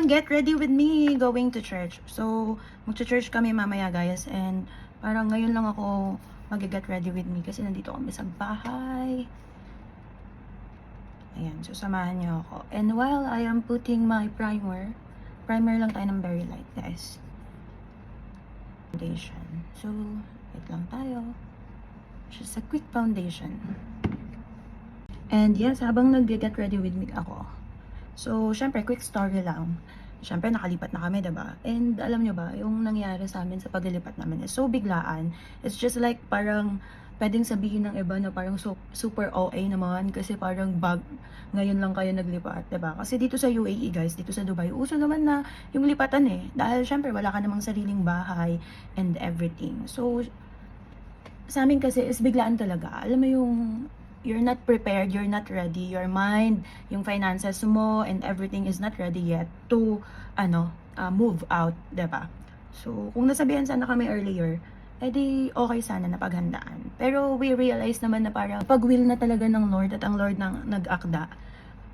get ready with me going to church. So, magcha-church kami mamaya guys. And parang ngayon lang ako mag-get ready with me kasi nandito kami sa bahay. Ayan, so samahan niyo ako. And while I am putting my primer lang tayo ng very light guys. Foundation. So, wait lang tayo. Just a quick foundation. And yes, habang nag-get ready with me ako. So, syempre, quick story lang. Syempre, nakalipat na kami, diba? And alam nyo ba, yung nangyari sa amin sa paglilipat namin is so biglaan. It's just like parang pwedeng sabihin ng iba na parang super OA naman kasi parang ngayon lang kayo naglipat, diba? Kasi dito sa UAE guys, dito sa Dubai, uso naman na yung lipatan eh. Dahil syempre, wala ka namang sariling bahay and everything. So, sa amin kasi is biglaan talaga. Alam mo yung you're not prepared, you're not ready, your mind, yung finances mo, and everything is not ready yet to, move out, diba? So, kung nasabihan sana kami earlier, edi okay sana na paghandaan. Pero we realize naman na parang pag will na talaga ng Lord at ang Lord nang nag-akda,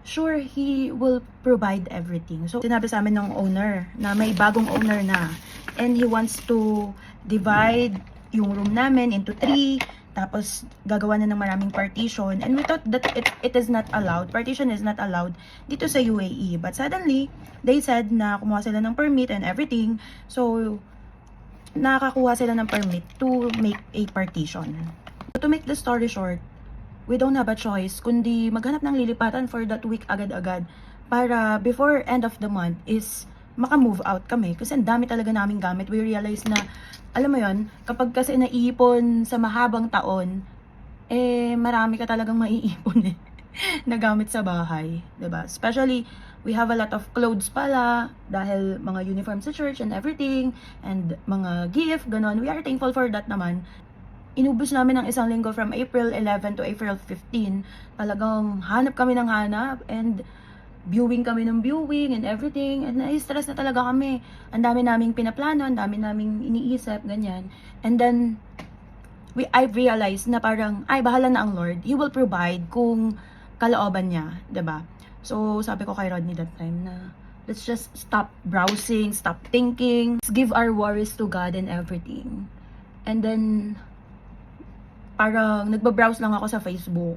sure, He will provide everything. So, sinabi sa amin ng owner na may bagong owner na, and he wants to divide yung room namin into 3, tapos gagawa na ng maraming partition, and we thought that it is not allowed, partition is not allowed dito sa UAE. But suddenly they said na kumuha sila ng permit and everything, so nakakuha sila ng permit to make a partition. To make the story short, we don't have a choice kundi maghanap ng lilipatan for that week agad-agad para before end of the month is maka-move out kami kasi ang dami talaga naming gamit. We realize na, alam mo yon, kapag kasi naiipon sa mahabang taon, marami ka talagang maiipon na gamit sa bahay, 'di ba? Especially, we have a lot of clothes pala dahil mga uniform sa church and everything, and mga gift, ganon. We are thankful for that naman. Inubos namin ng isang linggo from April 11 to April 15. Talagang hanap kami ng hanap, and viewing kami ng viewing and everything, and na-stress na talaga kami. Ang dami naming pinaplano, ang dami naming iniisip, ganyan. And then, I realized na parang, ay, bahala na ang Lord. He will provide kung kalooban niya, 'di ba? So, sabi ko kay Rodney that time na, let's just stop browsing, stop thinking, let's give our worries to God and everything. And then, parang nagbabrowse lang ako sa Facebook.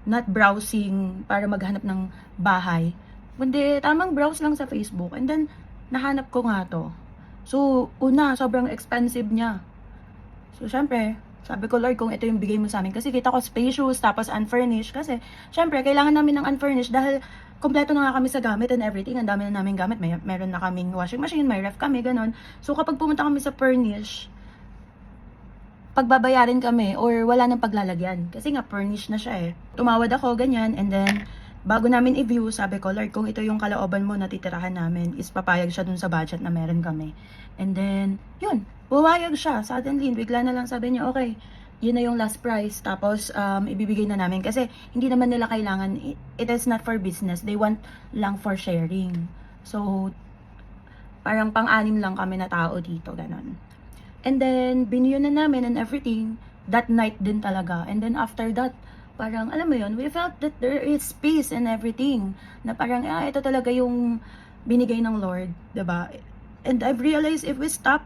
Not browsing para maghanap ng bahay. Kundi tamang browse lang sa Facebook. And then, nahanap ko nga to. So, una, sobrang expensive niya. So, syempre, sabi ko, Lord, kung ito yung bigay mo sa amin. Kasi kita ko spacious, tapos unfurnished. Kasi, syempre, kailangan namin ng unfurnished dahil kompleto na nga kami sa gamit and everything. Ang dami na namin gamit. Meron na kaming washing machine, may ref kami, ganon. So, kapag pumunta kami sa furnish, pagbabayarin kami or wala nang paglalagyan. Kasi nga, furnished na siya eh. Tumawad ako, ganyan. And then, bago namin i-view, sabi ko, Lord, kung ito yung kalooban mo na titirahan namin, is papayag siya dun sa budget na meron kami. And then, yun, pumayag siya. Suddenly, bigla na lang sabi niya, okay, yun na yung last price. Tapos, ibibigay na namin. Kasi, hindi naman nila kailangan, it is not for business. They want lang for sharing. So, parang pang-anim lang kami na tao dito, ganon. And then, biniyo na namin and everything, that night din talaga. And then after that, parang, alam mo yun, we felt that there is peace and everything. Na parang, ito talaga yung binigay ng Lord, 'di ba? And I've realized if we stop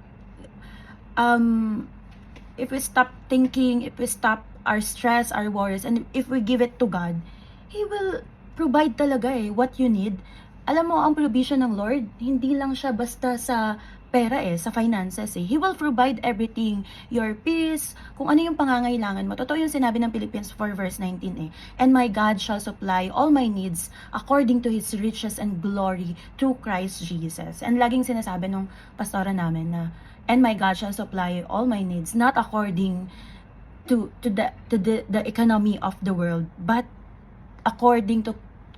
thinking, if we stop our stress, our worries, and if we give it to God, He will provide talaga what you need. Alam mo, ang provision ng Lord, hindi lang siya basta sa pera sa finances He will provide everything, your peace, kung ano yung pangangailangan mo. Totoo yung sinabi ng Philippians 4 verse 19 And my God shall supply all my needs according to His riches and glory through Christ Jesus. And laging sinasabi nung pastora namin na, and my God shall supply all my needs, not according to the economy of the world, but according to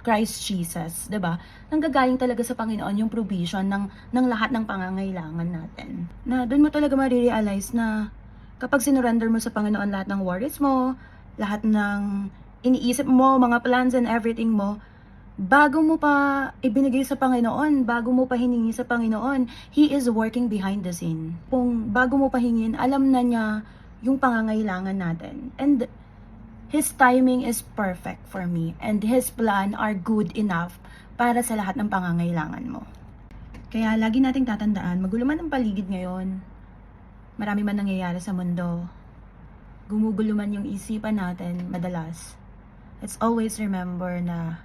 Christ Jesus, 'di ba? Nanggagaling talaga sa Panginoon yung provision ng lahat ng pangangailangan natin. Na doon mo talaga ma-realize na kapag sinurrender mo sa Panginoon lahat ng worries mo, lahat ng iniisip mo, mga plans and everything mo, bago mo pa ibinigay sa Panginoon, bago mo pa hiningi sa Panginoon, He is working behind the scene. Kung bago mo pa hingin, alam na niya yung pangangailangan natin. And His timing is perfect for me, and His plan are good enough para sa lahat ng pangangailangan mo. Kaya lagi nating tatandaan, magulo man ang paligid ngayon, marami man nangyayari sa mundo, gumugulo man yung isipan natin madalas, let's always remember na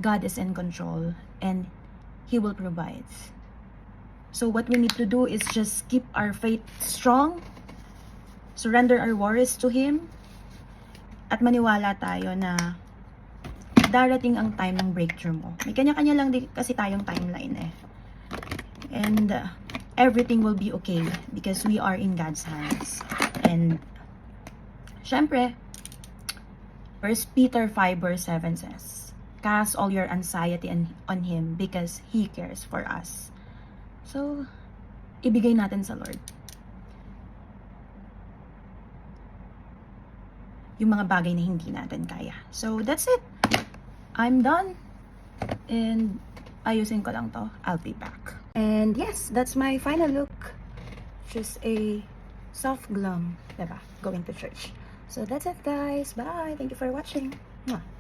God is in control and He will provide. So what we need to do is just keep our faith strong, surrender our worries to Him, at maniwala tayo na darating ang time ng breakthrough mo. May kanya-kanya lang kasi tayong timeline eh. And everything will be okay because we are in God's hands. And syempre, 1 Peter 5 verse 7 says, cast all your anxiety on Him because He cares for us. So, ibigay natin sa Lord yung mga bagay na hindi natin kaya. So, that's it. I'm done. And ayusin ko lang to. I'll be back. And yes, that's my final look. Just a soft glam, diba? Going to church. So, that's it guys. Bye. Thank you for watching. Mwah.